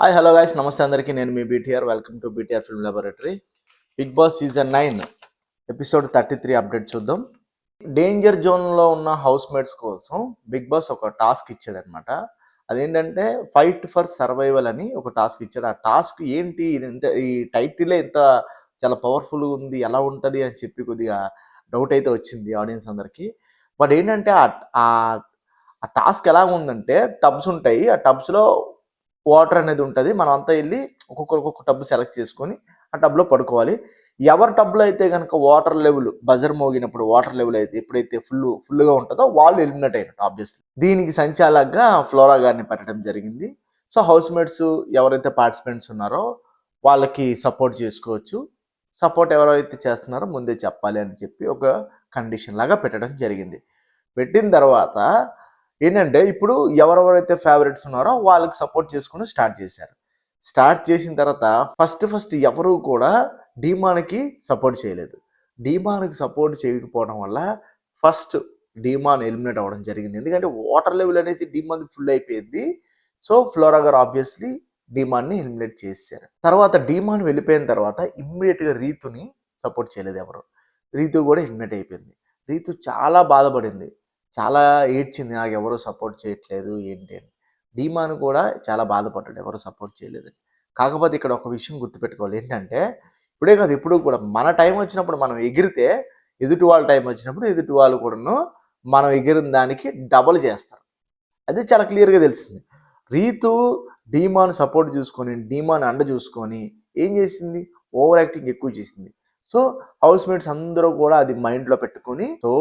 Hi hello guys నమస్తే అందరికీ నేను మీ BTR welcome to BTR film laboratory. Bigg Boss season 9 episode 33 update చూద్దాం. డేంజర్ జోన్లో ఉన్న హౌస్ మేట్స్ కోసం బిగ్ బాస్ ఒక టాస్క్ ఇచ్చాడనమాట. అదేంటంటే ఫైట్ ఫర్ సర్వైవల్ అని ఒక టాస్క్ ఇచ్చాడు. ఆ టాస్క్ ఏంటి, ఈ టైటిలే ఇంత చాలా పవర్ఫుల్గా ఉంది, ఎలా ఉంటుంది అని చెప్పి కొద్దిగా డౌట్ అయితే వచ్చింది ఆడియన్స్ అందరికీ. బట్ ఏంటంటే ఆ టాస్క్ ఎలా ఉందంటే, టబ్స్ ఉంటాయి, ఆ టబ్స్లో వాటర్ అనేది ఉంటుంది. మనం అంతా వెళ్ళి ఒక్కొక్క టబ్ సెలెక్ట్ చేసుకొని ఆ టబ్లో పడుకోవాలి. ఎవరి టబ్లో అయితే కనుక వాటర్ లెవెల్ బజర్ మోగినప్పుడు వాటర్ లెవెల్ అయితే ఎప్పుడైతే ఫుల్గా ఉంటుందో వాళ్ళు ఎలిమినేట్ అయినట్టు ఆబ్వియస్లీ. దీనికి సంచాలకుగా ఫ్లోరా గారిని పెట్టడం జరిగింది. సో హౌస్ మేట్స్ ఎవరైతే పార్టిసిపెంట్స్ ఉన్నారో వాళ్ళకి సపోర్ట్ చేసుకోవచ్చు. సపోర్ట్ ఎవరైతే చేస్తున్నారో ముందే చెప్పాలి అని చెప్పి ఒక కండిషన్ లాగా పెట్టడం జరిగింది. పెట్టిన తర్వాత ఏంటంటే ఇప్పుడు ఎవరెవరైతే ఫేవరెట్స్ ఉన్నారో వాళ్ళకి సపోర్ట్ చేసుకుని స్టార్ట్ చేశారు. స్టార్ట్ చేసిన తర్వాత ఫస్ట్ ఎవరు కూడా డీమాన్కి సపోర్ట్ చేయలేదు. డీమాన్కి సపోర్ట్ చేయకపోవడం వల్ల ఫస్ట్ డీమాన్ ఎలిమినేట్ అవ్వడం జరిగింది. ఎందుకంటే వాటర్ లెవెల్ అనేది డీమాన్ ఫుల్ అయిపోయింది. సో ఫ్లోరా గారు ఆబ్వియస్లీ డీమాన్ని ఎలిమినేట్ చేశారు. తర్వాత డీమాన్ వెళ్ళిపోయిన తర్వాత ఇమ్మీడియట్గా రీతుని సపోర్ట్ చేయలేదు ఎవరు. రీతు కూడా ఎలిమినేట్ అయిపోయింది. రీతు చాలా బాధపడింది, చాలా ఏడ్చింది, నాకు ఎవరు సపోర్ట్ చేయట్లేదు ఏంటి అని. డీమాన్ కూడా చాలా బాధపడ్డాడు, ఎవరు సపోర్ట్ చేయలేదని. కాకపోతే ఇక్కడ ఒక విషయం గుర్తుపెట్టుకోవాలి, ఏంటంటే ఇప్పుడే కాదు ఎప్పుడు కూడా మన టైం వచ్చినప్పుడు మనం ఎగిరితే ఎదుటి వాళ్ళ టైం వచ్చినప్పుడు ఎదుటి వాళ్ళు కూడాను మనం ఎగిరిన దానికి డబల్ చేస్తారు. అది చాలా క్లియర్గా తెలిసింది. రీతు డీమాన్ సపోర్ట్ చూసుకొని డీమాన్ అండ చూసుకొని ఏం చేసింది, ఓవర్ యాక్టింగ్ ఎక్కువ చేసింది. సో హౌస్ మేట్స్ అందరూ కూడా అది మైండ్లో పెట్టుకొని, సో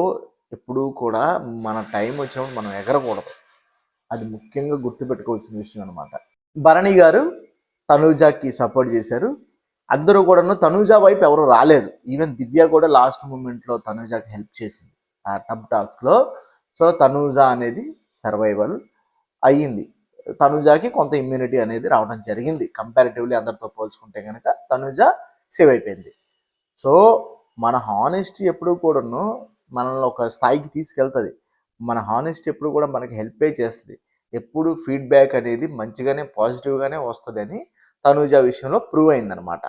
ఎప్పుడూ కూడా మన టైం వచ్చినప్పుడు మనం ఎగరకూడదు. అది ముఖ్యంగా గుర్తుపెట్టుకోవాల్సిన విషయం అనమాట. భరణి గారు తనూజాకి సపోర్ట్ చేశారు. అందరూ కూడాను తనూజ వైపు ఎవరు రాలేదు. ఈవెన్ దివ్య కూడా లాస్ట్ మూమెంట్లో తనూజాకి హెల్ప్ చేసింది ఆ టబ్ టాస్క్లో. సో తనూజ అనేది సర్వైవల్ అయ్యింది. తనూజాకి కొంత ఇమ్యూనిటీ అనేది రావడం జరిగింది. కంపారిటివ్లీ అందరితో పోల్చుకుంటే కనుక తనూజ సేవ్ అయిపోయింది. సో మన హానెస్టీ ఎప్పుడూ కూడాను మనల్ని ఒక స్థాయికి తీసుకెళ్తుంది. మన హానెస్టీ ఎప్పుడు కూడా మనకి హెల్పే చేస్తుంది. ఎప్పుడు ఫీడ్బ్యాక్ అనేది మంచిగానే పాజిటివ్గానే వస్తుంది అని తనూజ విషయంలో ప్రూవ్ అయిందనమాట.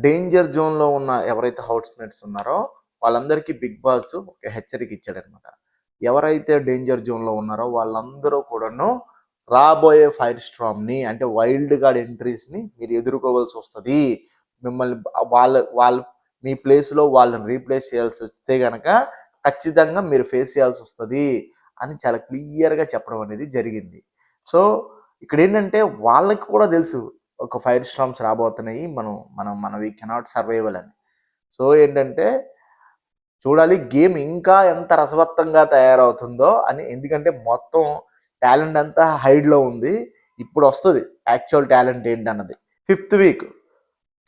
డేంజర్ జోన్లో ఉన్న ఎవరైతే హౌస్ మేట్స్ ఉన్నారో వాళ్ళందరికీ బిగ్ బాస్ ఒక హెచ్చరిక ఇచ్చాడనమాట. ఎవరైతే డేంజర్ జోన్లో ఉన్నారో వాళ్ళందరూ కూడాను రాబోయే ఫైర్ స్టార్మ్ని, అంటే వైల్డ్ కార్డ్ ఎంట్రీస్ని మీరు ఎదుర్కోవాల్సి వస్తుంది. మిమ్మల్ని వాళ్ళ మీ ప్లేస్లో వాళ్ళని రీప్లేస్ చేయాల్సి వస్తే కనుక ఖచ్చితంగా మీరు ఫేస్ చేయాల్సి వస్తుంది అని చాలా క్లియర్గా చెప్పడం అనేది జరిగింది. సో ఇక్కడ ఏంటంటే వాళ్ళకి కూడా తెలుసు ఒక ఫైర్ స్టార్మ్స్ రాబోతున్నాయి, మనం కెనాట్ సర్వైవల్ అని. సో ఏంటంటే చూడాలి గేమ్ ఇంకా ఎంత రసవత్తంగా తయారవుతుందో అని. ఎందుకంటే మొత్తం టాలెంట్ అంతా హైడ్లో ఉంది. ఇప్పుడు వస్తుంది యాక్చువల్ టాలెంట్ ఏంటన్నది. 5th వీక్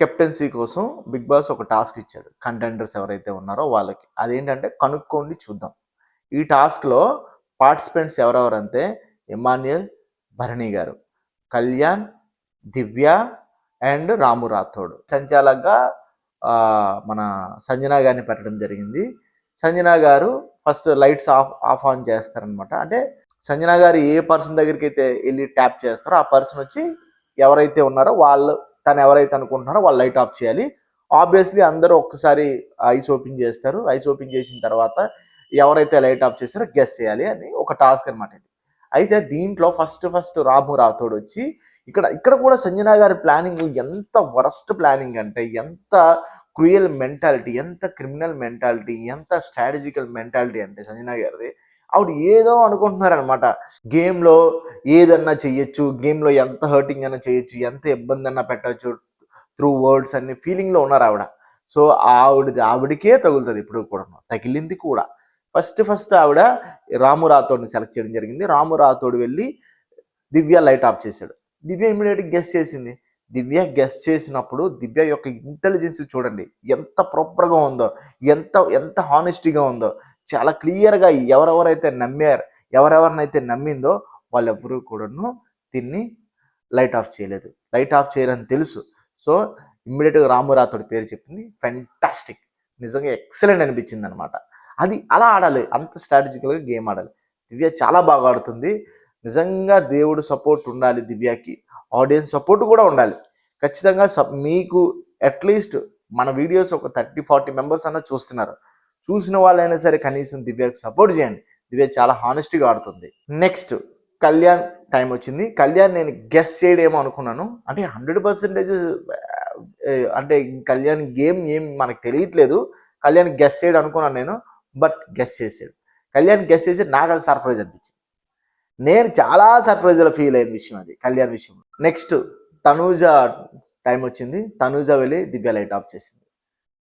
కెప్టెన్సీ కోసం బిగ్ బాస్ ఒక టాస్క్ ఇచ్చాడు కంటెండర్స్ ఎవరైతే ఉన్నారో వాళ్ళకి. అదేంటంటే కనుక్కోండి చూద్దాం. ఈ టాస్క్లో participants ఎవరెవరంటే Emmanuel, Bharani garu, Kalyan, Divya and రాము రాథోడ్. సంచాలకుగా మన సంజన గారిని పెట్టడం జరిగింది. సంజన గారు ఫస్ట్ లైట్స్ ఆఫ్ ఆన్ చేస్తారనమాట. అంటే సంజన గారు ఏ పర్సన్ దగ్గరికి అయితే వెళ్ళి ట్యాప్ చేస్తారో ఆ పర్సన్ వచ్చి ఎవరైతే ఉన్నారో తను ఎవరైతే అనుకుంటున్నారో వాళ్ళు లైట్ ఆఫ్ చేయాలి. ఆబ్వియస్లీ అందరూ ఒక్కసారి ఐస్ ఓపెన్ చేస్తారు. ఐస్ ఓపెన్ చేసిన తర్వాత ఎవరైతే లైట్ ఆఫ్ చేస్తారో గెస్ చేయాలి అని ఒక టాస్క్ అనమాట ఇది. అయితే దీంట్లో ఫస్ట్ రాము రాథోడ్ వచ్చి ఇక్కడ కూడా సంజన గారి ప్లానింగ్ ఎంత వరస్ట్ ప్లానింగ్ అంటే, ఎంత క్రూయల్ మెంటాలిటీ, ఎంత క్రిమినల్ మెంటాలిటీ, ఎంత స్ట్రాటజికల్ మెంటాలిటీ అంటే సంజన గారిది. ఆవిడ ఏదో అనుకుంటున్నారనమాట. గేమ్లో ఏదన్నా చెయ్యొచ్చు, గేమ్లో ఎంత హర్టింగ్ అన్నా చేయొచ్చు, ఎంత ఇబ్బంది అన్నా పెట్టచ్చు త్రూ వర్డ్స్ అన్ని ఫీలింగ్లో ఉన్నారు ఆవిడ. సో ఆవిడకే తగులుతుంది ఇప్పుడు కూడా, తగిలింది కూడా. ఫస్ట్ ఆవిడ రాము రాథోడ్ని సెలెక్ట్ చేయడం జరిగింది. రాము రాథోడ్ వెళ్ళి దివ్య లైట్ ఆఫ్ చేశాడు. దివ్య ఇమీడియట్గా గెస్ చేసింది. దివ్య గెస్ చేసినప్పుడు దివ్య యొక్క ఇంటెలిజెన్స్ చూడండి ఎంత ప్రాపర్గా ఉందో, ఎంత హానెస్టీగా ఉందో. చాలా క్లియర్గా ఎవరెవరినైతే నమ్మిందో వాళ్ళెవ్వరూ కూడాను దీన్ని లైట్ ఆఫ్ చేయలేదు. లైట్ ఆఫ్ చేయరని తెలుసు. సో ఇమ్మీడియట్గా రాము రాథోడ్ పేరు చెప్పింది. ఫెంటాస్టిక్, నిజంగా ఎక్సలెంట్ అనిపించింది అనమాట. అది అలా ఆడాలి, అంత స్ట్రాటజికల్గా గేమ్ ఆడాలి. దివ్య చాలా బాగా ఆడుతుంది. నిజంగా దేవుడు సపోర్ట్ ఉండాలి దివ్యకి. ఆడియన్స్ సపోర్ట్ కూడా ఉండాలి. ఖచ్చితంగా మీకు అట్లీస్ట్ మన వీడియోస్ ఒక 30-40 మెంబర్స్ అన్న చూస్తున్నారు. చూసిన వాళ్ళైనా సరే కనీసం దివ్యకి సపోర్ట్ చేయండి. దివ్య చాలా హానెస్ట్గా ఆడుతుంది. నెక్స్ట్ కళ్యాణ్ టైం వచ్చింది. కళ్యాణ్ నేను గెస్ చేయడేమో అనుకున్నాను, అంటే 100% అంటే కళ్యాణ్ గేమ్ ఏం మనకు తెలియట్లేదు. కళ్యాణ్ గెస్ చేయడం అనుకున్నాను నేను, బట్ గెస్ చేసాడు. కళ్యాణ్ గెస్ చేసి నాకు అది సర్ప్రైజ్ అనిపించింది. నేను చాలా సర్ప్రైజ్లో ఫీల్ అయిన విషయం అది కళ్యాణ్ విషయం. నెక్స్ట్ తనూజ టైం వచ్చింది. తనూజ వెళ్ళి దివ్య లైట్ ఆఫ్ చేసింది.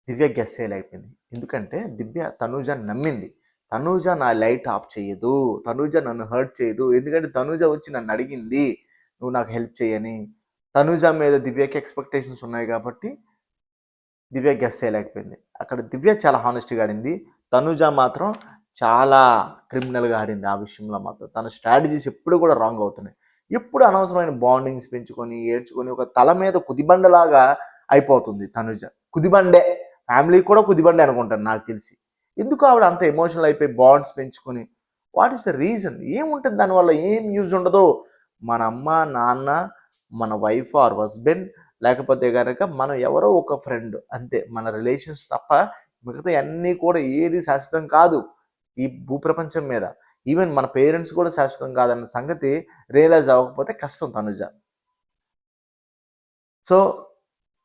దివ్య గెస్ చేయలేకపోయింది. ఎందుకంటే తనూజ నమ్మింది. తనూజ నా లైట్ ఆఫ్ చేయదు, తనూజ నన్ను హర్ట్ చేయదు, ఎందుకంటే తనూజ వచ్చి నన్ను అడిగింది నువ్వు నాకు హెల్ప్ చేయని. తనూజ మీద దివ్యకి ఎక్స్పెక్టేషన్స్ ఉన్నాయి కాబట్టి దివ్య గెస్ చేయలేకపోయింది. అక్కడ దివ్య చాలా హానెస్ట్గా ఆడింది. తనూజ మాత్రం చాలా క్రిమినల్గా ఆడింది. ఆ విషయంలో మాత్రం తన స్ట్రాటజీస్ ఎప్పుడు కూడా రాంగ్ అవుతున్నాయి. ఎప్పుడు అనవసరమైన బాండింగ్స్ పెంచుకొని ఏడ్చుకొని ఒక తల మీద కుదిబండలాగా అయిపోతుంది తనూజ. కుదిబండే, ఫ్యామిలీ కూడా కుదిబండే అనుకుంటాను నాకు తెలిసి. ఎందుకు ఆవిడ అంత ఎమోషనల్ అయిపోయి బాండ్స్ పెంచుకొని? What is the reason? ఏముంటుంది దానివల్ల? ఏం యూజ్ ఉండదు. మన అమ్మ నాన్న, మన వైఫ్ ఆర్ హస్బెండ్, లేకపోతే కనుక మనం ఎవరో ఒక ఫ్రెండ్, అంతే మన రిలేషన్స్ తప్ప మిగతా అన్నీ కూడా ఏది శాశ్వతం కాదు ఈ భూప్రపంచం మీద. ఈవెన్ మన పేరెంట్స్ కూడా శాశ్వతం కాదన్న సంగతి రియలైజ్ అవ్వకపోతే కష్టం తనుజ. సో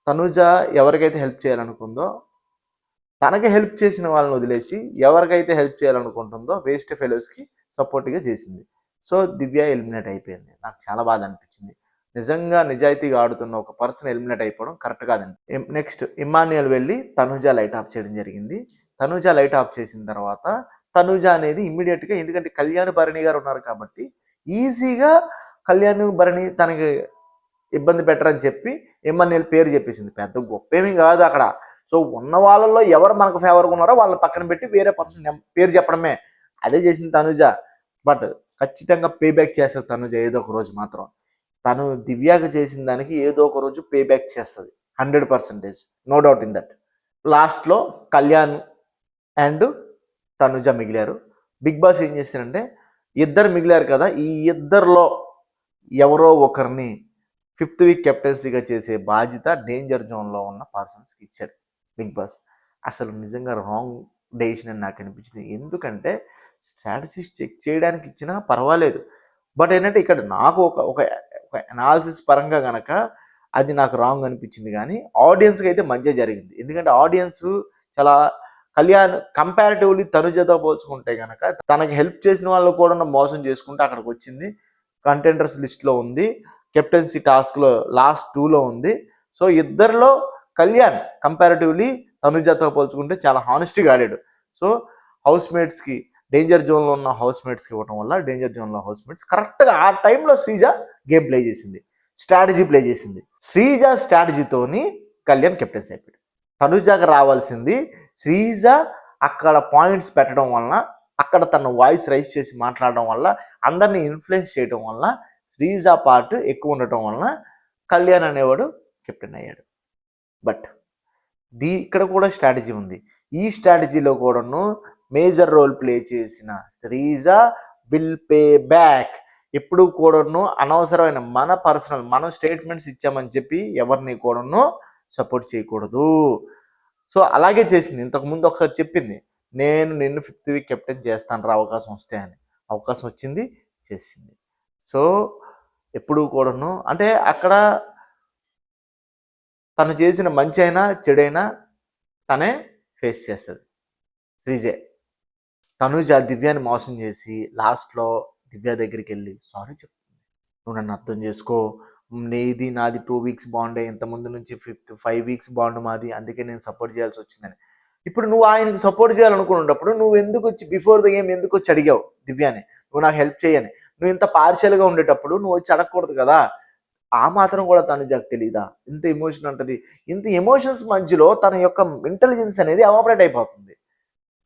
తనుజ ఎవరికైతే హెల్ప్ చేయాలనుకుందో, తనకి హెల్ప్ చేసిన వాళ్ళని వదిలేసి ఎవరికైతే హెల్ప్ చేయాలనుకుంటుందో వేస్ట్ ఫెలోస్కి సపోర్ట్గా చేసింది. సో దివ్య ఎలిమినేట్ అయిపోయింది. నాకు చాలా బాధ అనిపించింది. నిజంగా నిజాయితీగా ఆడుతున్న ఒక పర్సన్ ఎలిమినేట్ అయిపోవడం కరెక్ట్ కాదండి. నెక్స్ట్ ఇమ్మాన్యుయల్ వెళ్ళి తనుజ లైట్ ఆఫ్ చేయడం జరిగింది. తనుజ లైట్ ఆఫ్ చేసిన తర్వాత తనుజ అనేది ఇమ్మీడియట్గా, ఎందుకంటే కళ్యాణ్ భరణి గారు ఉన్నారు కాబట్టి ఈజీగా కళ్యాణ్ భరణి తనకి ఇబ్బంది పెట్టరని చెప్పి ఇమ్మాన్యుయల్ పేరు చెప్పేసింది. పెద్ద గొప్పేమీ కాదు అక్కడ. సో ఉన్న వాళ్ళల్లో ఎవరు మనకు ఫేవర్గా ఉన్నారో వాళ్ళని పక్కన పెట్టి వేరే పర్సన్ పేరు చెప్పడమే. అదే చేసింది తనుజ. బట్ ఖచ్చితంగా పే బ్యాక్ చేస్తుంది తనుజ ఏదో ఒక రోజు మాత్రం. తను దివ్యాకి చేసిన దానికి ఏదో ఒక రోజు పే బ్యాక్ చేస్తుంది 100%, నో డౌట్ ఇన్ దట్. లాస్ట్లో కళ్యాణ్ అండ్ తనుజ మిగిలారు. బిగ్ బాస్ ఏం చేశారంటే ఇద్దరు మిగిలారు కదా, ఈ ఇద్దరిలో ఎవరో ఒకరిని 5th వీక్ కెప్టెన్సీగా చేసే బాధ్యత డేంజర్ జోన్లో ఉన్న పర్సన్స్కి ఇచ్చారు బిగ్ బాస్. అసలు నిజంగా రాంగ్ డెసిషన్ అని నాకు అనిపించింది. ఎందుకంటే స్ట్రాటజీస్ చెక్ చేయడానికి ఇచ్చినా పర్వాలేదు, బట్ ఏంటంటే ఇక్కడ నాకు ఒక అనాలిసిస్ పరంగా కనుక అది నాకు రాంగ్ అనిపించింది. కానీ ఆడియన్స్కి అయితే మంచిగా జరిగింది. ఎందుకంటే ఆడియన్స్ చాలా కళ్యాణ్ కంపారిటివ్లీ తనుజతో పోల్చుకుంటే కనుక తనకి హెల్ప్ చేసిన వాళ్ళు కూడా మోసం చేసుకుంటే అక్కడికి వచ్చింది. కంటెండర్స్ లిస్ట్లో ఉంది, కెప్టెన్సీ టాస్క్లో లాస్ట్ 2లో ఉంది. సో ఇద్దరిలో కళ్యాణ్ కంపారిటివ్లీ తనుజతో పోల్చుకుంటే చాలా హానెస్ట్గా ఆడాడు. సో హౌస్ మేట్స్కి, డేంజర్ జోన్లో ఉన్న హౌస్ మేట్స్కి ఇవ్వడం వల్ల డేంజర్ జోన్లో హౌస్ మేట్స్ కరెక్ట్గా ఆ టైంలో శ్రీజ గేమ్ ప్లే చేసింది, స్ట్రాటజీ ప్లే చేసింది. శ్రీజ స్ట్రాటజీతోని కళ్యాణ్ కెప్టెన్సీ అయిపోయాడు. తనుజాకి రావాల్సింది శ్రీజ అక్కడ పాయింట్స్ పెట్టడం వలన, అక్కడ తన వాయిస్ రైజ్ చేసి మాట్లాడడం వల్ల, అందరినీ ఇన్ఫ్లుయెన్స్ చేయడం వల్ల, శ్రీజ పార్ట్ ఎక్కువ ఉండటం వలన కళ్యాణ్ అనేవాడు కెప్టెన్ అయ్యాడు. బట్ ఇక్కడ కూడా స్ట్రాటజీ ఉంది. ఈ స్ట్రాటజీలో కూడాను మేజర్ రోల్ ప్లే చేసిన శ్రీజ విల్ పే బ్యాక్. ఎప్పుడు కూడాను అనవసరమైన మన పర్సనల్ మనం స్టేట్మెంట్స్ ఇచ్చామని చెప్పి ఎవరిని కూడాను సపోర్ట్ చేయకూడదు. సో అలాగే చేసింది. ఇంతకుముందు ఒకసారి చెప్పింది, నేను నిన్ను 5th వీక్ కెప్టెన్ చేస్తాను రా అవకాశం వస్తే అని. అవకాశం వచ్చింది, చేసింది. సో ఎప్పుడు కూడాను అంటే అక్కడ తను చేసిన మంచి అయినా చెడైనా తనే ఫేస్ చేస్తుంది శ్రీజే. తనుజ దివ్యాని మోసం చేసి లాస్ట్లో దివ్య దగ్గరికి వెళ్ళి సారీ చెప్తుంది, నువ్వు నన్ను అర్థం చేసుకో, నీది నాది 2 వీక్స్ బాండే, ఇంతకుముందు నుంచి 5 వీక్స్ బాండ్ మాది, అందుకే నేను సపోర్ట్ చేయాల్సి వచ్చిందని. ఇప్పుడు నువ్వు ఆయనకి సపోర్ట్ చేయాలనుకున్నప్పుడు నువ్వు ఎందుకు వచ్చి బిఫోర్ ద గేమ్ ఎందుకు వచ్చి అడిగావు దివ్యాని, నువ్వు నాకు హెల్ప్ చేయని? నువ్వు ఇంత పార్షియల్గా ఉండేటప్పుడు నువ్వు వచ్చి అడగకూడదు కదా. ఆ మాత్రం కూడా తనుజాకు తెలీదా? ఇంత ఎమోషన్ ఉంటుంది. ఇంత ఎమోషన్స్ మధ్యలో తన యొక్క ఇంటెలిజెన్స్ అనేది ఎవాపరేట్ అయిపోతుంది,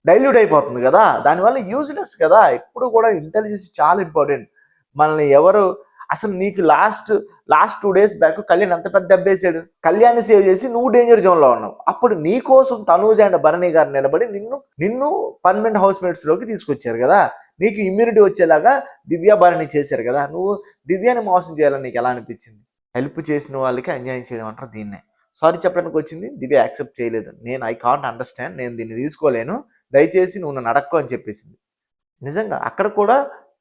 డైల్యూట్ అయిపోతుంది కదా. దానివల్ల యూజ్లెస్ కదా. ఎప్పుడు కూడా ఇంటెలిజెన్స్ చాలా ఇంపార్టెంట్. మనల్ని ఎవరు అసలు నీకు లాస్ట్ 2 days బ్యాక్ కళ్యాణ్ ఎంత పెద్ద దెబ్బేసాడు. కళ్యాణ్ని సేవ్ చేసి నువ్వు డేంజర్ జోన్లో ఉన్నావు. అప్పుడు నీ కోసం తనూజ అండ్ భరణి గారు నిలబడి నిన్ను పర్మనెంట్ హౌస్ మేట్స్లోకి తీసుకొచ్చారు కదా. నీకు ఇమ్యూనిటీ వచ్చేలాగా దివ్య భరణి చేశారు కదా. నువ్వు దివ్యాని మోసం చేయాలని నీకు ఎలా అనిపించింది? హెల్ప్ చేసిన వాళ్ళకి అన్యాయం చేయడం అంటారు దీన్నే. సారీ చెప్పడానికి వచ్చింది, దివ్య యాక్సెప్ట్ చేయలేదు. ఐ కాంట్ అండర్స్టాండ్, నేను దీన్ని తీసుకోలేను, దయచేసి నువ్వు నన్ను అడక్కు అని చెప్పేసింది. నిజంగా అక్కడ కూడా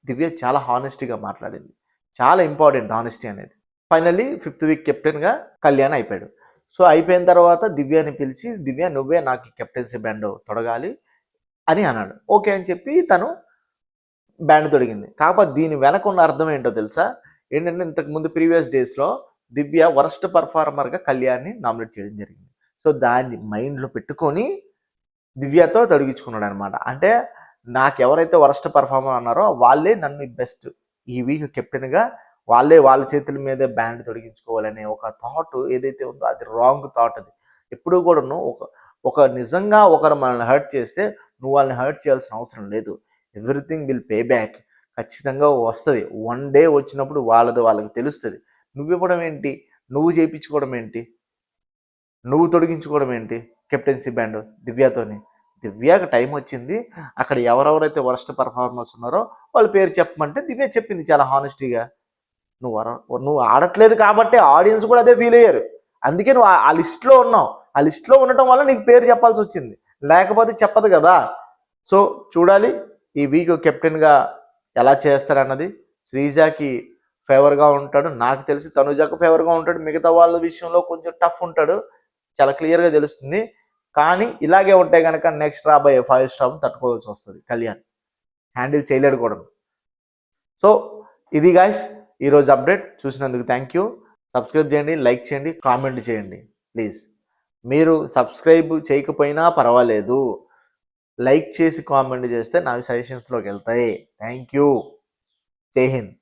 దివ్య చాలా హానెస్టీగా మాట్లాడింది. చాలా ఇంపార్టెంట్ హానెస్టీ అనేది. ఫైనల్లీ 5th వీక్ కెప్టెన్గా కళ్యాణ్ అయిపోయాడు. సో అయిపోయిన తర్వాత దివ్యని పిలిచి, దివ్య నువ్వే నాకు కెప్టెన్సీ బ్యాండ్ తొడగాలి అని అన్నాడు. ఓకే అని చెప్పి తను బ్యాండ్ తొడిగింది. కాకపోతే దీని వెనక ఉన్న అర్థం ఏంటో తెలుసా? ఏంటంటే ఇంతకుముందు ప్రీవియస్ డేస్లో దివ్య వరస్ట్ పర్ఫార్మర్గా కళ్యాణ్ని నామినేట్ చేయడం జరిగింది. సో దాన్ని మైండ్లో పెట్టుకొని దివ్యతో తొడిగించుకున్నాడు అనమాట. అంటే నాకు ఎవరైతే వరస్ట్ పర్ఫార్మర్ అన్నారో వాళ్ళే నన్ను బెస్ట్ ఈ వీక్ కెప్టెన్గా వాళ్ళ చేతుల మీదే బ్యాండ్ తొడిగించుకోవాలనే ఒక థాట్ ఏదైతే ఉందో అది రాంగ్ థాట్. అది ఎప్పుడూ కూడాను ఒక నిజంగా ఒకరు మనల్ని హర్ట్ చేస్తే నువ్వు వాళ్ళని హర్ట్ చేయాల్సిన అవసరం లేదు. Everything will pay back. ఖచ్చితంగా వస్తుంది. వన్ డే వచ్చినప్పుడు వాళ్ళకి తెలుస్తుంది. నువ్వు ఇవ్వడం ఏంటి, నువ్వు చేయించుకోవడం ఏంటి, నువ్వు తొడిగించుకోవడం ఏంటి కెప్టెన్సీ బ్యాండ్ దివ్యతోని. దివ్యకి టైం వచ్చింది, అక్కడ ఎవరెవరైతే వరస్ట్ పర్ఫార్మర్స్ ఉన్నారో వాళ్ళ పేరు చెప్పమంటే దివ్య చెప్పింది చాలా హానెస్టీగా. నువ్వు ఆడట్లేదు కాబట్టి ఆడియన్స్ కూడా అదే ఫీల్ అయ్యారు. అందుకే నువ్వు ఆ లిస్ట్లో ఉన్నావు. ఆ లిస్ట్లో ఉండటం వల్ల నీకు పేరు చెప్పాల్సి వచ్చింది, లేకపోతే చెప్పదు కదా. సో చూడాలి ఈ వీక్ కెప్టెన్గా ఎలా చేస్తారన్నది. శ్రీజాకి ఫేవర్గా ఉంటాడు, నాకు తెలిసి తనుజాకు ఫేవర్గా ఉంటాడు. మిగతా వాళ్ళ విషయంలో కొంచెం టఫ్ ఉంటాడు, చాలా క్లియర్గా తెలుస్తుంది. కానీ ఇలాగే ఉంటే కనుక నెక్స్ట్ రాబోయే 5 స్టార్ తట్టుకోవాల్సి వస్తుంది. కళ్యాణ్ హ్యాండిల్ చేయలేడు కూడా. సో ఇది గాయస్ ఈరోజు అప్డేట్. చూసినందుకు థ్యాంక్ యూ. సబ్స్క్రైబ్ చేయండి, లైక్ చేయండి, కామెంట్ చేయండి ప్లీజ్. మీరు సబ్స్క్రైబ్ చేయకపోయినా పర్వాలేదు, లైక్ చేసి కామెంట్ చేస్తే నా సజెషన్స్లోకి వెళ్తాయి. Thank you. జై హింద్.